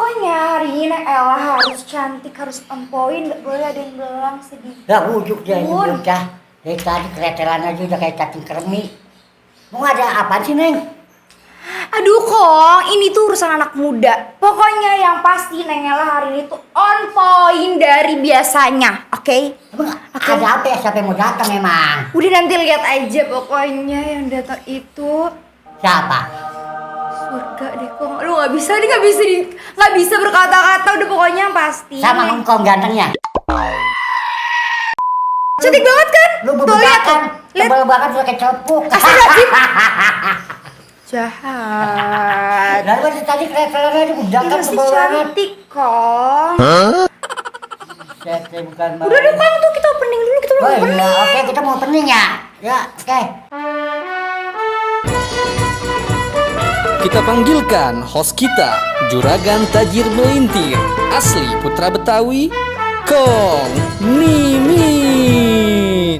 Pokoknya hari ini Ella harus cantik, harus on point, gak boleh ada yang belang sedikit. Gak bujuk dia ini bocah. Dari tadi keretelan aja udah kayak cacing kremi. Mau ada apa sih, Neng? Aduh Kong, ini tuh urusan anak muda. Pokoknya yang pasti Neng Ella hari ini tuh on point dari biasanya, oke? Emang ada apa ya? Siapa yang mau datang emang? Udah nanti lihat aja pokoknya yang datang itu Siapa? surga deh Kong. Aduh nggak bisa berkata-kata udah pokoknya yang pasti. Sama engkau gantengnya. Cantik banget kan? Lu Tuh lihat tuh. Lihat. tebal banget udah kayak cepuk. Astagfirullahaladzim. Jahat. Lalu tadi keretelan aja udah Ini kan masih tebal banget. cantik Kong. Saya bukan Udah deh Kong tuh kita opening dulu, kita Oh belum opening. iya, oke kita mau opening ya. Ya, oke. Kita panggilkan host kita, Juragan Tajir Melintir, asli Putra Betawi, Kong Mimin.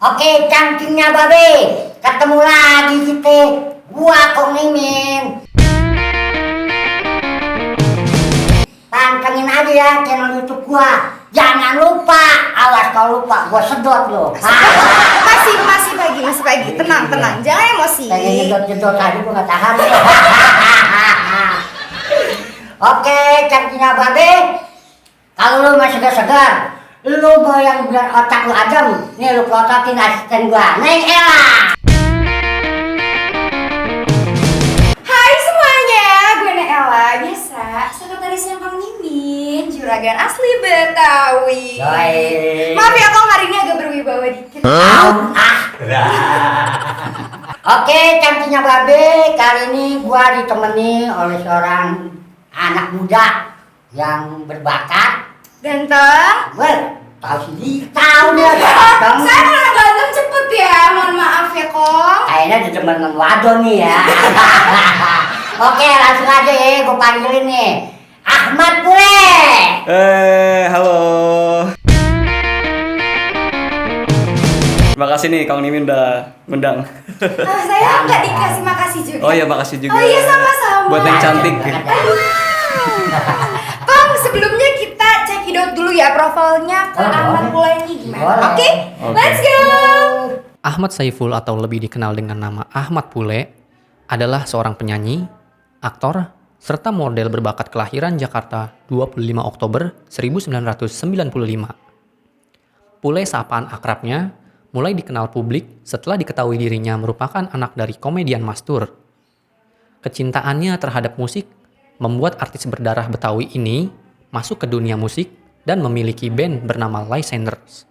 Oke, cangkingnya babe. Ketemu lagi kita. Gua Kong Mimin. Pantengin aja ya channel YouTube gua. Jangan lupa, awas kalau lupa gua sedot lo. Masih pagi. Tenang. Jangan emosi. Pengen jedot tadi gua nggak tahan. Oke, cangkingnya babe. Kalau lu masih segar, lu mau yang biar otak lu adem, nih lu prototin asisten gua, Neng Ella. Hai semuanya, gue Neng Ella, biasa sekretarisnya Kang Mimin, juragan asli Betawi. Yoi. Maaf ya Kang, hari ini agak berwibawa dikit. Oke, cantiknya babe, kali ini gua ditemani oleh seorang anak muda yang berbakat. Ganteng. Well, tahu dia ganteng. Saya kalau ganteng cepet ya, mohon maaf ya Kong. Kayaknya di temen wadon nih ya. Oke, langsung aja ya, gua panggilin nih. Ahmad Pule. Halo. Terima kasih nih Kang Mimin udah ngundang. Saya nggak dikasih makasih juga. Oh iya, makasih juga. Oh iya, sama-sama. Buat yang cantik. Kong, sebelumnya kita cekidot dulu ya profilnya ke Oh, Ahmad boleh. Pule ini gimana? Boleh. Oke, let's go. Ahmad Saiful atau lebih dikenal dengan nama Ahmad Pule adalah seorang penyanyi, aktor, serta model berbakat kelahiran Jakarta 25 Oktober 1995. Pule sapaan akrabnya mulai dikenal publik setelah diketahui dirinya merupakan anak dari komedian Mastur. Kecintaannya terhadap musik membuat artis berdarah Betawi ini masuk ke dunia musik dan memiliki band bernama Lyseners.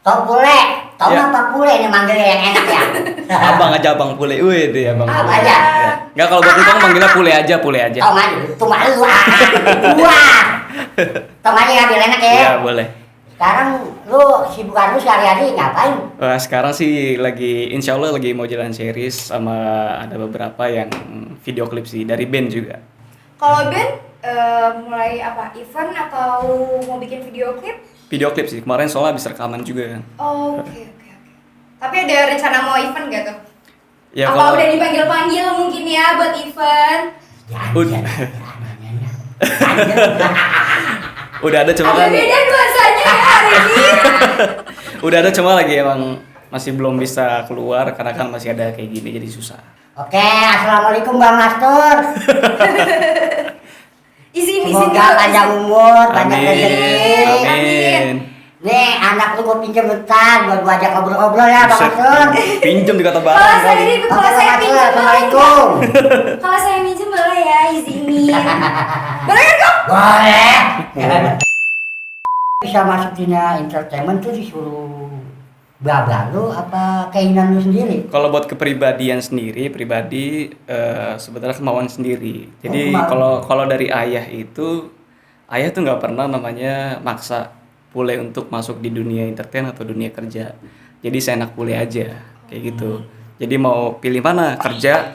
Tau Pule, tau Ya. apa Pule ini manggilnya yang enak ya? Abang aja Abang Pule. Wih, deh Abang Abang Pule. aja. Ya. Enggak, kalau buat Kong manggilnya Pule aja. Tau aja, itu mah lu gua. Tau aja ngambil enak ya? Iya, boleh. Sekarang lu sibukan lu sehari-hari ngapain? Wah, sekarang sih insya Allah lagi mau jalan series sama ada beberapa yang video klip sih dari band juga. Kalau band mulai apa? Event atau mau bikin video klip? Video klip sih, kemarin soalnya habis rekaman juga kan. Oh, oke. Tapi ada rencana mau event gak tuh? Ya Apa udah dipanggil-panggil mungkin ya buat event? Udah. Udah ada cuma Agak kan. beda nuansanya ya hari ini. Udah ada cuma lagi emang masih belum bisa keluar karena kan masih ada kayak gini jadi susah. Oke, assalamualaikum Bang Mastur. Izin Semoga dulu. panjang umur, banyak Amin. rezeki. Amin. Nih anak lu gua pinjam bentar, buat gua ajak ngobrol-ngobrol ya Bang Buset, Mastur. pinjem dikata Kalau barang saya kali. ini, Oke kalau Bang saya Mastur, pinjam boleh. assalamualaikum. Kalau saya minjem boleh ya, izinin. Boleh kan kok? Boleh. Bisa masuk dunia entertainment tuh disuruh babak lu apa keinginan lu sendiri? Kalau buat kepribadian sendiri, sebenarnya kemauan sendiri. Jadi kemauan. kalau dari ayah tuh nggak pernah namanya maksa Pule untuk masuk di dunia entertain atau dunia kerja. Jadi seenak Pule aja, kayak gitu. Jadi mau pilih mana, kerja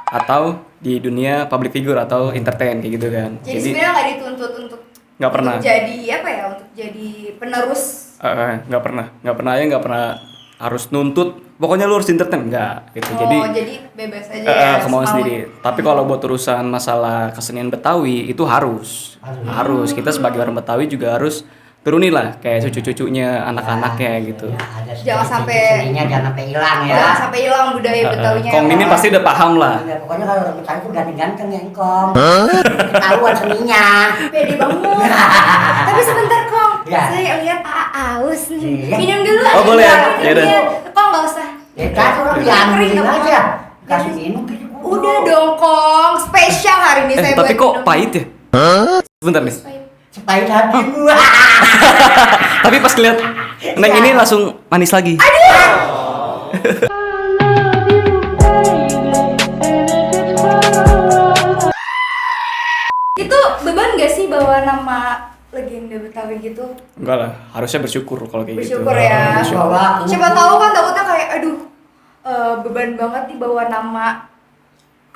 atau di dunia public figure atau entertain kayak gitu kan. Jadi sebenarnya nggak dituntut untuk nggak pernah. untuk jadi apa ya? Untuk jadi penerus. Nggak pernah. Ayah nggak pernah harus nuntut pokoknya lu harus entertain enggak gitu. jadi bebas aja ya. Kemauan semau. sendiri. Tapi kalau buat urusan masalah kesenian Betawi itu harus kita sebagai orang Betawi juga harus turunin lah kayak cucu-cucunya anak-anaknya gitu. Ya, ada Jangan sedikit sampai- seninya jangan sampai hilang ya. Jangan sampai hilang budaya Betawinya. Kong ini pasti udah paham lah. Ya, pokoknya kalau orang Betawi itu ganteng-ganteng ya Engkong. Ketahuan seninya. pede banget. Tapi sebentar Kong, Ya. saya lihat aus nih. Iya. Minum dulu. Oh, boleh ya? Minum Ya udah. dia. Kong nggak usah. Ya kan orang Kering, diambilin nggak apa-apa. aja. Kasih minum gitu. Udah dong Kong, spesial hari ini saya Tapi buat kok minum. pahit ya? Sebentar nih. Sepahit hati gua. Tapi pas lihat Neng ini langsung manis lagi. Itu beban gak sih bawa nama legenda Betawi gitu? Enggak lah, harusnya bersyukur kalau kayak gitu. Bersyukur ya. Bersyukur. Siapa tahu kan takutnya kayak aduh beban banget nih bawa nama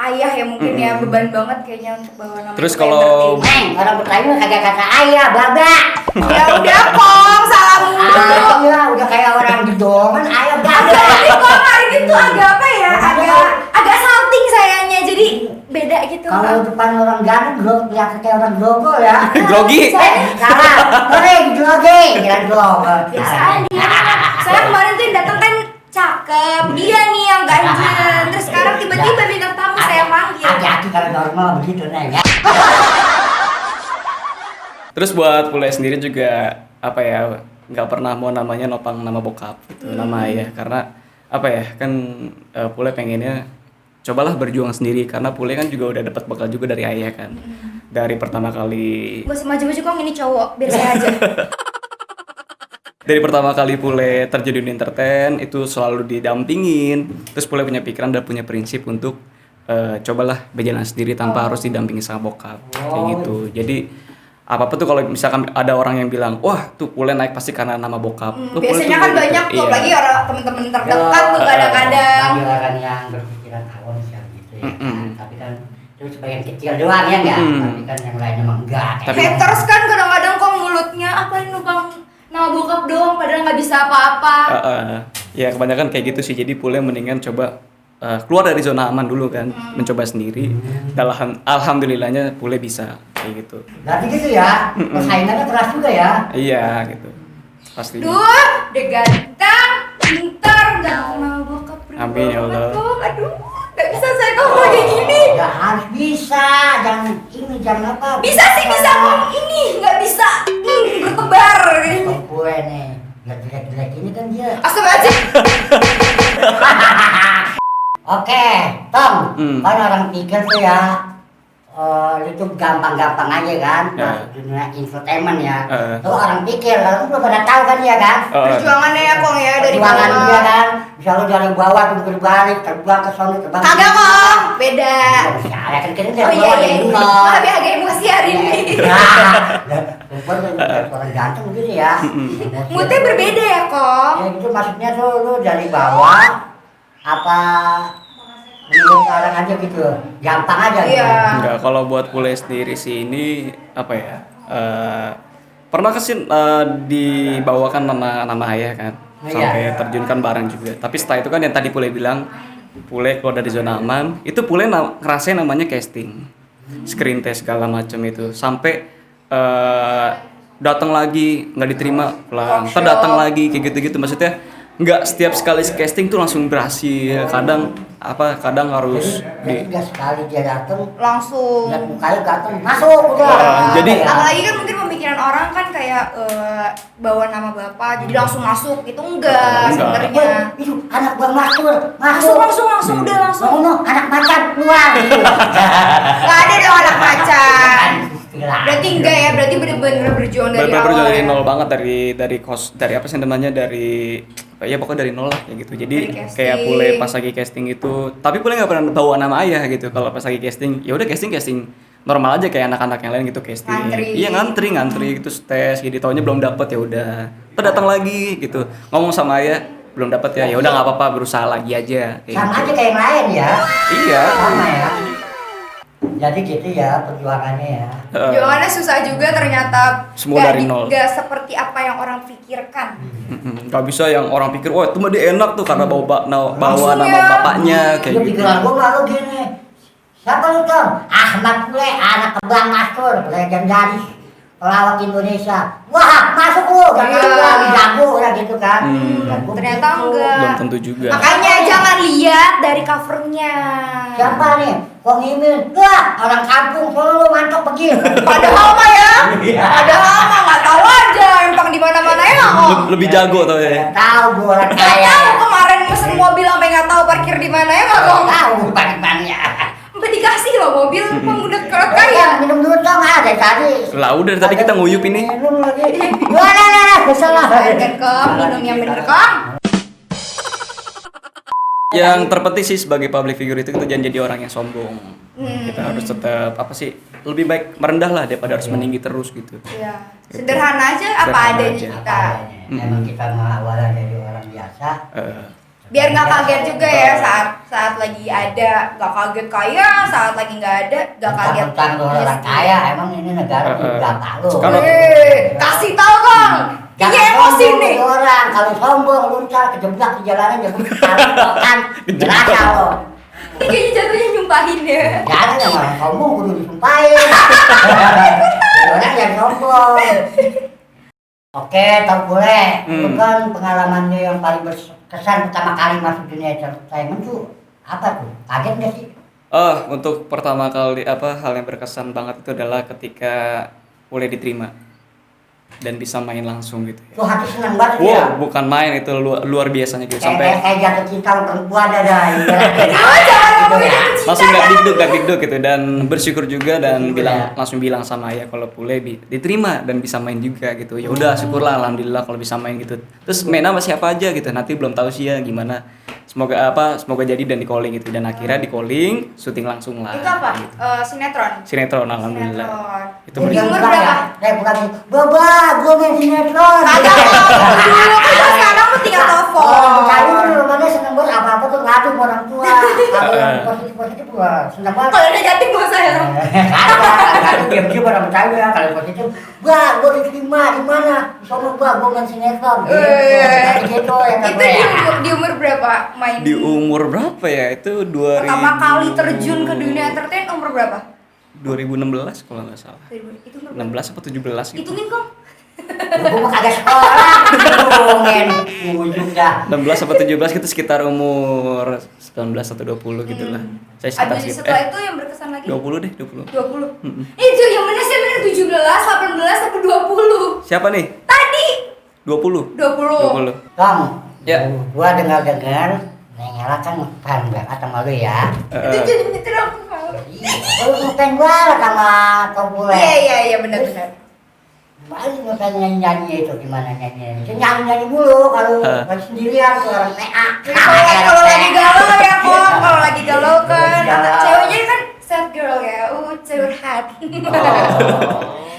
ayah ya mungkin ya, beban banget kayaknya untuk bawa nama. Terus itu kalau- entertain. Neng, orang Betawi mah kagak kata ayah, baba. Ya udah Kong, salah mulu. Iya, udah kayak orang di dongan ayah, baba. Tapi Kong hari ini tuh agak apa ya? Agak salting sayangnya, jadi beda gitu. Kalau depan orang ganteng, kelihatan kayak orang grogo ya. Grogi. Salah, goreng, grogi, kira grogo. Biasa aja. Saya kemarin tuh yang datang kan cakep, dia nih yang ganjen. Terus sekarang tiba-tiba bintang tamu saya panggil. Hati-hati kalau normal begitu, Neng ya. Terus buat Pule sendiri juga apa ya, nggak pernah mau namanya nopang nama bokap gitu, nama ayah, karena apa ya kan Pule pengennya cobalah berjuang sendiri karena Pule kan juga udah dapat bekal juga dari ayah kan, dari pertama kali Gak usah maju-maju Kong, ini cowok, biar saya aja. dari pertama kali Pule terjun di entertain itu selalu didampingin, terus Pule punya pikiran dan punya prinsip untuk cobalah berjalan sendiri tanpa harus didampingi sama bokap kayak gitu. Jadi apa tuh kalau misalkan ada orang yang bilang wah tuh Pule naik pasti karena nama bokap. Tuh, Pule Biasanya tuh kan gitu. banyak tuh, Iya. apalagi orang temen-temen terdekat tuh kadang-kadang. Bagi orang yang berpikiran awam sih gitu ya. Mm-mm. Tapi kan itu sebagian kecil doang ya enggak? Mm. Tapi kan yang lainnya mah enggak. Tapi- Haters kan kadang-kadang kok mulutnya apain lu Bang, nama bokap doang padahal nggak bisa apa-apa. Ya kebanyakan kayak gitu sih. Jadi Pule mendingan coba keluar dari zona aman dulu kan, mencoba sendiri. Dan alhamdulillahnya Pule bisa kayak gitu. Berarti gitu ya. Persaingannya keras juga ya. Iya gitu. Pasti. Duh, udah ganteng, pintar, gak kenal bokap pribadi Amin, ya Allah. banget, Kong. Aduh, gak bisa saya kalau kayak gini. Ya harus bisa. Jangan ini jangan apa. Bisa sih, bisa Kong. Ini gak bisa. Bertebar. Kok gue nih. Ya jelek-jelek ini kan dia. Astagfirullahaladzim. Oke, Tom, Hmm. kan orang pikir tuh ya, itu gampang-gampang aja kan, Ya. masuk dunia infotainment ya. Eh. Tuh orang pikir, orang belum pada tahu kan ya kan? Perjuangannya ya Kong ya dari Perjuangan bawah. dia kan, bisa lu dari bawah tuh berbalik, terbang ke sana, terbang. Kagak Kong, beda. Ya, kan kita Oh dari iya bawah iya, dari iya. nol. Maaf ya agak emosi hari ini. Perempuan orang ganteng gitu ya. Moodnya berbeda ya Kong. Ya gitu maksudnya tuh lu dari bawah apa menurut orang aja gitu, gampang aja gitu. Iya. Enggak, kalau buat Pule sendiri sih ini apa ya? Pernah kesin dibawakan nama ayah kan, sampai Iya. terjunkan bareng juga. Tapi setelah itu kan yang tadi Pule bilang, Pule keluar dari zona aman, itu Pule ngerasain namanya casting, screen test segala macam itu, sampai datang lagi nggak diterima, pulang, Workshop. datang lagi kayak gitu-gitu. Maksudnya nggak setiap sekali casting tuh langsung berhasil. Kadang harus Jadi nggak sekali dia datang, Langsung. lihat mukanya ganteng, masuk udah. Jadi- apalagi kan mungkin pemikiran orang kan kayak bawa nama bapak jadi langsung masuk gitu enggak Enggak. sebenarnya. Itu anak buah masuk, Langsung udah langsung. No, anak macan keluar. Gak ada dong anak macan. Berarti enggak ya, berarti bener-bener berjuang dari bener-bener awal. dari ya. nol banget, dari apa sih namanya, dari ya pokoknya dari nol lah kayak gitu. Jadi Dari casting. kayak Pule pas lagi casting itu, tapi Pule nggak pernah bawa nama ayah gitu. Kalau pas lagi casting ya udah casting normal aja kayak anak-anak yang lain gitu casting. Ngantri. Iya ngantri gitu tes, jadi taunya belum dapet ya udah. Terus datang lagi gitu, ngomong sama ayah belum dapet ya udah nggak apa-apa, berusaha lagi aja kayak Sama gitu. aja kayak yang lain ya. Iya. Sama ya. Jadi gitu ya perjuangannya ya. Perjuangannya susah juga ternyata. Semua dari nol. Gak seperti apa yang orang pikirkan. Gak bisa yang orang pikir, wah itu mah dia enak tuh karena bawa Langsung nama ya. bapaknya kayak Lu gitu. pikiran gua malu gini. Siapa lu Tom? Ahmad Pule, anak kebang Mastur, legendaris pelawak Indonesia. Wah, masuk lu, gak tahu Iya. lagi jago ya gitu kan. Dan gua Ternyata begitu. enggak. Belum tentu juga. Makanya jangan lihat dari covernya. Siapa nih? Kok Mimin? Wah, orang kampung solo mantap pergi. Padahal mah ya. Padahal mah nggak tahu aja empang di mana-mana ya kok. Lebih jago tau ya. Tahu gua orang Nggak kaya. tahu kemarin mesen mobil sampai nggak tahu parkir di mana ya nggak kok. Tahu bagaimana. Sampai dikasih loh mobil pemuda kaya. Kaya minum dulu Tom, dari tadi. Lah udah dari tadi kita nguyup ini. Minum lagi. Wah, nah, kesel lah. Bener kok, minum yang bener kok. Yang terpenting sih sebagai public figure itu kita jangan jadi orang yang sombong. Kita harus tetap apa sih, lebih baik merendah lah daripada harus meninggi terus gitu. Iya. Sederhana aja apa Sederhana adanya aja. kita. Emang kita mau awalnya dari orang biasa. Biar nggak kaget juga ya saat lagi ada, nggak kaget kaya, saat lagi nggak ada, nggak kaget. Tentang orang kaya, emang ini negara berapa lu? Kalau- Kasih tahu kong. Jangan Ini emosi sombong nih. jadi orang, kalau sombong luncar kejebak di jalanan jadi kan berasa lo. Ini kayaknya jatuhnya nyumpahin ya. Jangan yang orang sombong kudu disumpahin. Orang yang sombong. Oke, Tom Pule, itu kan pengalamannya yang paling berkesan pertama kali masuk dunia entertainment tuh apa tuh? Kaget nggak sih? Untuk pertama kali hal yang berkesan banget itu adalah ketika boleh diterima dan bisa main langsung gitu. Tuh hati senang banget ya. Wow, bukan main itu luar biasanya gitu Kayak jatuh cinta sama perempuan ada. Jangan ngomongin ya. itu cinta. langsung gak dikduk gitu dan bersyukur juga dan langsung bilang sama ayah kalau Pule diterima dan bisa main juga gitu. Ya udah syukurlah alhamdulillah kalau bisa main gitu. Terus main sama siapa aja gitu. Nanti belum tahu sih ya gimana. Semoga jadi dan di calling gitu dan akhirnya di calling syuting langsung lah. Itu apa? Gitu. Sinetron. Sinetron alhamdulillah. Sinetron. Itu Di umur Bukan berapa? bukan Baba, gue main sinetron. Kagak mau dulu kan sekarang lu tinggal telepon. Kali itu rumahnya seneng banget apa-apa tuh ngadu sama orang tua. Kalau yang positif gua seneng banget. Kalau negatif gak usah ya. Kali diam-diam orang percaya ya. Kalau positif, gua diterima di mana? Soalnya gua main sinetron. Gitu ya kan. Itu di umur berapa main? Di umur berapa ya? Itu 2000 Pertama kali terjun ke dunia entertain umur berapa? 2016 kalau nggak salah. Itu umur berapa? 16 apa 17 gitu. Hitungin kok. Gua mah kagak sekolah. Ngomongin ujung dah. 16 apa 17 gitu sekitar umur 19 atau 20 gitu lah. Saya sekitar Abis segitu. setelah itu yang berkesan lagi? 20 deh, 20. 20. Itu yang bener sih bener 17, 18 sampai 20. Siapa nih? Tadi 20. 20. Tom, Ya. gua dengar Neng Ella kan ngefan banget sama lu ya. Itu jadi nyetir aku mau. Lu ngefan banget sama Tom Pule. Iya benar. Paling ngefan nyanyi itu gimana nyanyi? Nyanyi mulu kalau lagi sendirian tuh orang PA. Kalau lagi galau ya kok, kalau lagi galau kan, Galau. ceweknya kan sad girl ya, curhat.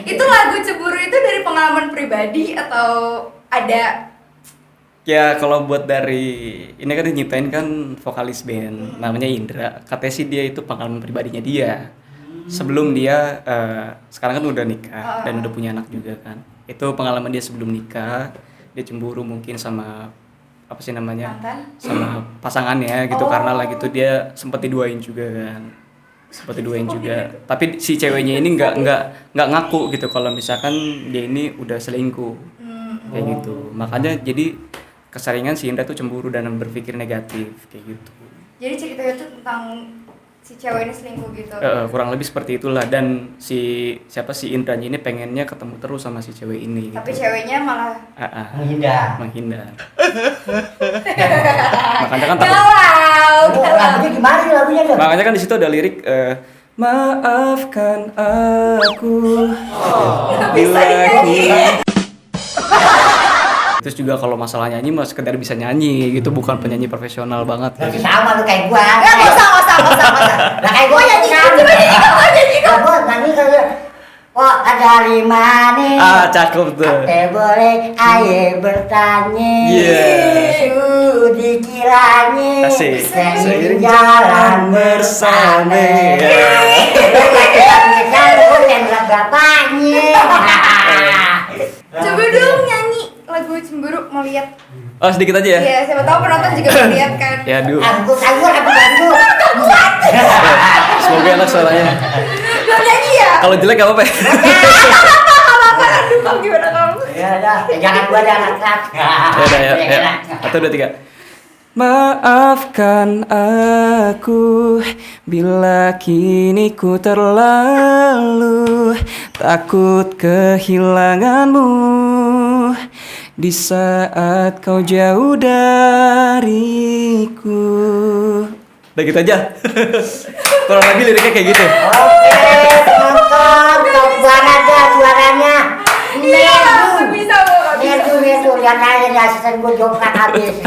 Itu lagu Cemburu itu dari pengalaman pribadi atau ada? Ya kalau buat dari ini kan nyiptain kan vokalis band namanya Indra. Katanya sih dia itu pengalaman pribadinya dia. Sebelum dia sekarang kan udah nikah dan udah punya anak juga kan. Itu pengalaman dia sebelum nikah. Dia cemburu mungkin sama apa sih namanya? Mantan? Sama pasangannya gitu karena lagi itu dia sempat diduain juga kan. Sempat diduain juga. Tapi si ceweknya ini nggak ngaku gitu kalau misalkan dia ini udah selingkuh. Kayak gitu. Makanya jadi keseringan si Indra tuh cemburu dan berpikir negatif kayak gitu. Jadi ceritanya tuh tentang si cewek ini selingkuh gitu. Kurang lebih seperti itulah dan si Indranya ini pengennya ketemu terus sama si cewek ini. Tapi gitu. ceweknya malah Menghindar. Makanya kan takut. galau. Lagunya gimana sih lagunya tuh? Makanya kan di situ ada lirik maafkan aku bila ini. Terus juga kalau masalah nyanyi mah sekedar bisa nyanyi gitu, bukan penyanyi profesional banget. Berarti sama lu kayak gua. Nggak usah. Lah kayak gua nyanyi gua nyanyi kayak kok ada lima nih. Cakep tuh. Boleh ayo bertanya. Dikiranya Asik. seiring jalan bersama. Lu yang berat bapaknya. Coba dong nyanyi lagu Cemburu, mau lihat. Oh, sedikit aja ya. Iya, siapa tahu penonton juga mau lihat kan. Ya, aduh. Aku bantu. Semoga enak suaranya. Lo nyanyi ya? Kalau jelek gak apa-apa. Apa aduh kamu gimana kamu? Ya udah, jangan gua jangan keras. Ya udah ya. 1, 2, 3. Maafkan aku bila kini ku terlalu takut kehilanganmu di saat kau jauh dariku. Udah gitu aja. Kurang lagi liriknya kayak gitu. Oke, penonton, top banget dah suaranya. Iya, nggak bisa lo, nggak bisa. Itu, lihat aja nih asisten gue jomplang habis.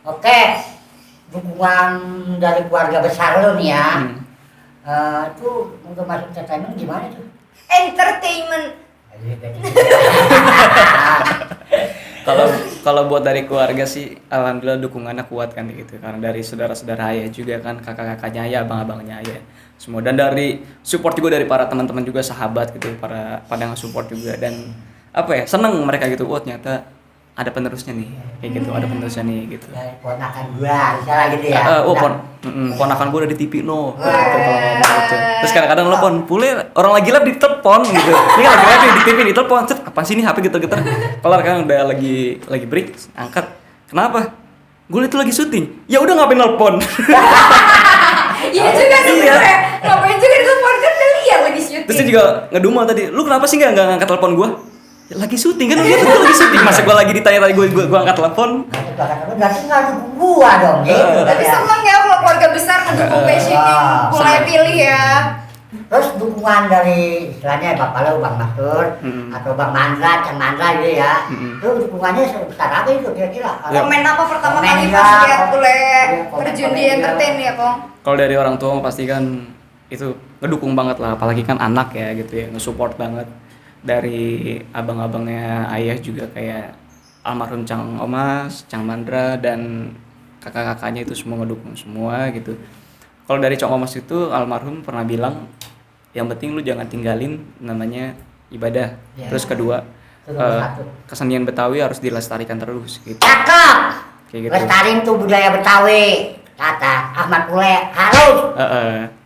Oke, dukungan dari keluarga besar lo nih ya. Tuh untuk masuk entertainment gimana tuh? Entertainment. Kalau buat dari keluarga sih alhamdulillah dukungannya kuat kan gitu, karena dari saudara-saudara ayah juga kan, kakak-kakaknya ayah, abang-abangnya ayah semua, dan dari support juga dari para teman-teman juga, sahabat gitu, pada nge-support juga, dan apa ya, seneng mereka gitu, oh ternyata ada penerusnya nih kayak gitu, ada penerusnya nih gitu. Ya, ponakan gua, misalnya gitu ya. Ponakan gue udah di TV no gitu, kalau ngomong gitu. Terus kadang-kadang lo Pule orang lagi live ditelepon gitu, ini kan lagi live di TV ditelepon, cet apa sih ini HP gitu-gitu, kelar kan udah lagi break, angkat, kenapa? Gue itu lagi syuting, ya udah ngapain nelpon? Iya juga sebenarnya. Ngapain juga ditelepon kan udah lihat lagi syuting. Terus dia juga ngedumel tadi, lu kenapa sih nggak ngangkat telepon gue? Ya, lagi syuting kan, dia tuh lagi syuting, masa gue lagi ditanya tadi gue angkat telepon. Berarti nggak dukung gua dong, gitu. Tapi seneng ya kalau keluarga besar ngedukung passionnya mulai pilih ya. Terus dukungan dari istilahnya bapak lo, Bang Mastur, atau Bang Mandra, Cang Mandra gitu ya. Itu dukungannya sebesar apa itu kira-kira? Komen apa pertama Komen kali ya, pas lihat Pule komen terjun di ya. entertain ya, Kong? Kalau dari orang tua pasti kan itu ngedukung banget lah, apalagi kan anak ya gitu ya, nge-support banget. Dari abang-abangnya ayah juga kayak almarhum Cang Omas, Cang Mandra, dan kakak-kakaknya itu semua ngedukung semua gitu. Kalau dari Cang Omas itu almarhum pernah bilang, yang penting lu jangan tinggalin namanya ibadah. Ya. Terus kedua, Itu nomor 1. kesenian Betawi harus dilestarikan terus gitu. Cakep. Kayak gitu. Lestarin tuh budaya Betawi. Kata Ahmad Pule harus.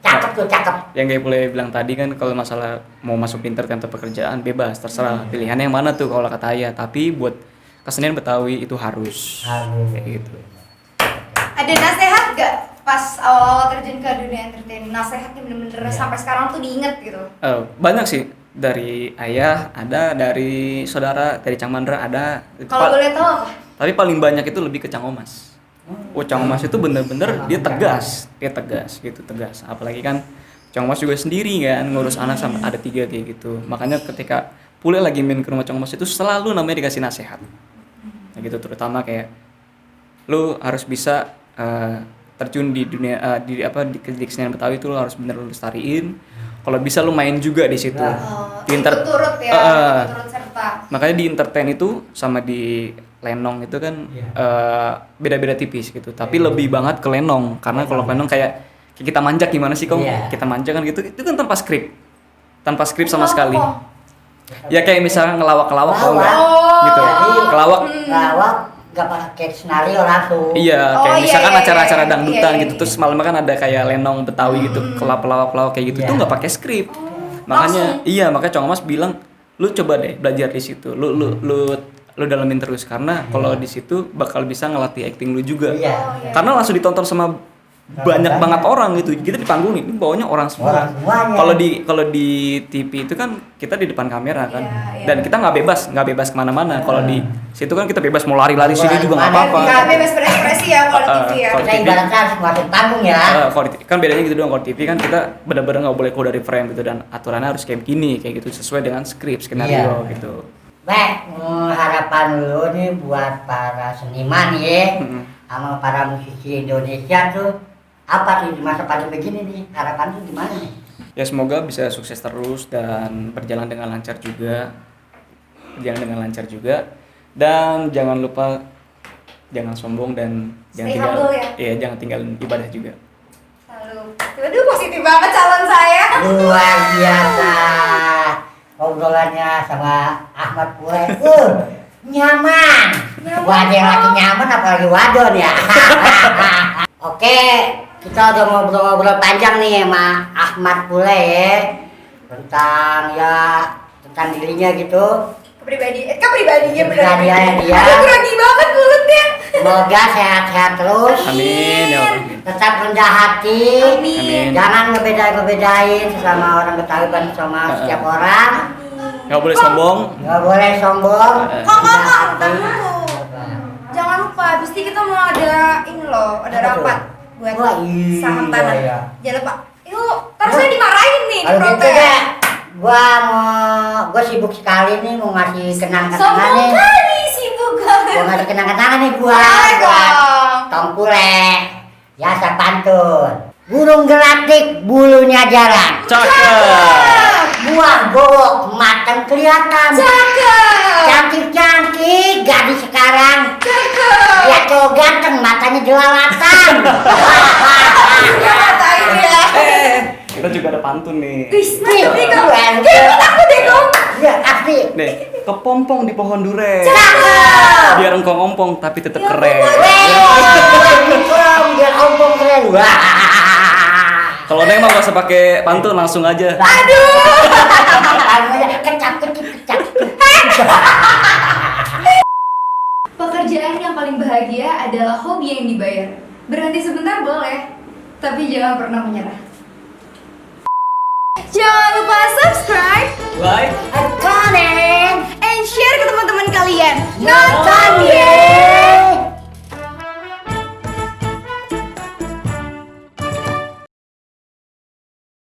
Cakep tuh, cakep. Yang kayak boleh bilang tadi kan, kalau masalah mau masuk di entertain atau pekerjaan bebas, terserah pilihannya yang mana tuh kalau kata ayah, tapi buat kesenian Betawi itu harus. Kayak gitu. Ada nasehat gak pas awal-awal terjun ke dunia entertain? Nasehatnya bener-bener sampai sekarang tuh diinget gitu. Banyak sih, dari ayah ada, dari saudara, dari Cang Mandra ada. Kalau boleh tahu apa? Tapi paling banyak itu lebih ke Cang Omas. Cang Omas itu bener-bener dia tegas gitu, tegas. Apalagi kan Cang Omas juga sendiri kan, ngurus anak sama ada 3 kayak gitu. Makanya ketika Pule lagi main ke rumah Cang Omas itu selalu namanya dikasih nasihat. Nah gitu, terutama kayak lu harus bisa terjun di dunia di kesenian Betawi itu lu harus bener lu lestariin. Kalau bisa lu main juga di situ. Turut ya, turut serta. Makanya di entertain itu sama di lenong itu kan beda-beda tipis gitu. Tapi lebih banget ke lenong, karena kalau lenong kayak kita manjak gimana sih Kong? Kita manjak kan gitu. Itu kan tanpa skrip. Tanpa skrip sama sekali. Ya kayak misalnya ngelawak-ngelawak gitu. Kelawak. Ngelawak nggak pakai skenario langsung. Iya, kayak misalkan acara-acara dangdutan iya. gitu, terus malam kan ada kayak lenong Betawi gitu, kelawak-kelawak kayak gitu, itu nggak pakai skrip. Makanya makanya Cang Omas bilang, lu coba deh belajar di situ, lu dalamin terus, karena kalau di situ bakal bisa ngelatih acting lu juga. Karena langsung ditonton sama banyak banget orang gitu. Kita di panggung ini bawahnya orang semua. Kalau di TV itu kan kita di depan kamera kan, dan kita nggak bebas kemana-mana. Kalau di situ kan kita bebas mau lari-lari sini juga nggak apa-apa. Nggak bebas berekspresi ya kalau di TV ya. Kita ibaratnya harus nguatin panggung ya. Kan bedanya gitu doang. Kalau TV kan kita benar-benar nggak boleh keluar dari frame gitu, dan aturannya harus kayak gini, kayak gitu, sesuai dengan skenario gitu. Harapan lu nih buat para seniman ya, sama para musisi Indonesia tuh apa sih di masa pandemi begini nih, harapan tuh gimana nih? Ya semoga bisa sukses terus dan berjalan dengan lancar juga. Dan jangan lupa, jangan sombong dan jangan tinggalin ibadah juga. Selalu Aduh, positif banget calon saya. Luar biasa. Obrolannya sama Ahmad Pule. Nyaman. Gua aja yang lagi nyaman apalagi wadon ya. Oke, kita udah ngobrol-ngobrol panjang nih sama Ahmad Pule ya. Tentang dirinya gitu. Kepribadiannya bener. Kepribadiannya dia. Aduh, grogi banget mulutnya. Semoga sehat-sehat terus. Amin ya Allah. Tetap rendah hati. Amin. Jangan ngebedain sesama orang Betawi dan sama setiap orang. Nggak boleh sombong. Nggak boleh sombong. Kok, Rendah hati. bentar dulu. Jangan lupa, abis ini kita mau ada ini loh, ada Apa tuh? rapat buat Wah, iya, saham tanah. iya. Jangan lupa. Yuk, terus saya dimarahin nih, Kalau gitu diprotes. deh, gua sibuk sekali nih mau ngasih kenang-kenangan Sombong nih. kali sibuk Gua banget. ngasih kenang-kenangan nih Boleh buat dong. Tom Pule. Ya, saya pantun. Burung gelatik bulunya jarang. Cakep. Buah golok matang kelihatan. Cakep. Cantik-cantik gadis sekarang. Cakep. Ya cowok ganteng matanya jelalatan. Gak ngatain ya. Kita juga ada pantun nih. Wis, mantap nih kamu. Keren. Kayak aku deh kamu. Ya asli. Nih, kepompong di pohon durian. Cakep. Biar engkong-ompong tapi tetap keren. Biar ompong keren. Wah. Kalau Neng mah nggak usah pakai pantun, langsung aja. Aduh. Kecap. Pekerjaan yang paling bahagia adalah hobi yang dibayar. Berhenti sebentar boleh, tapi jangan pernah menyerah. Jangan lupa subscribe,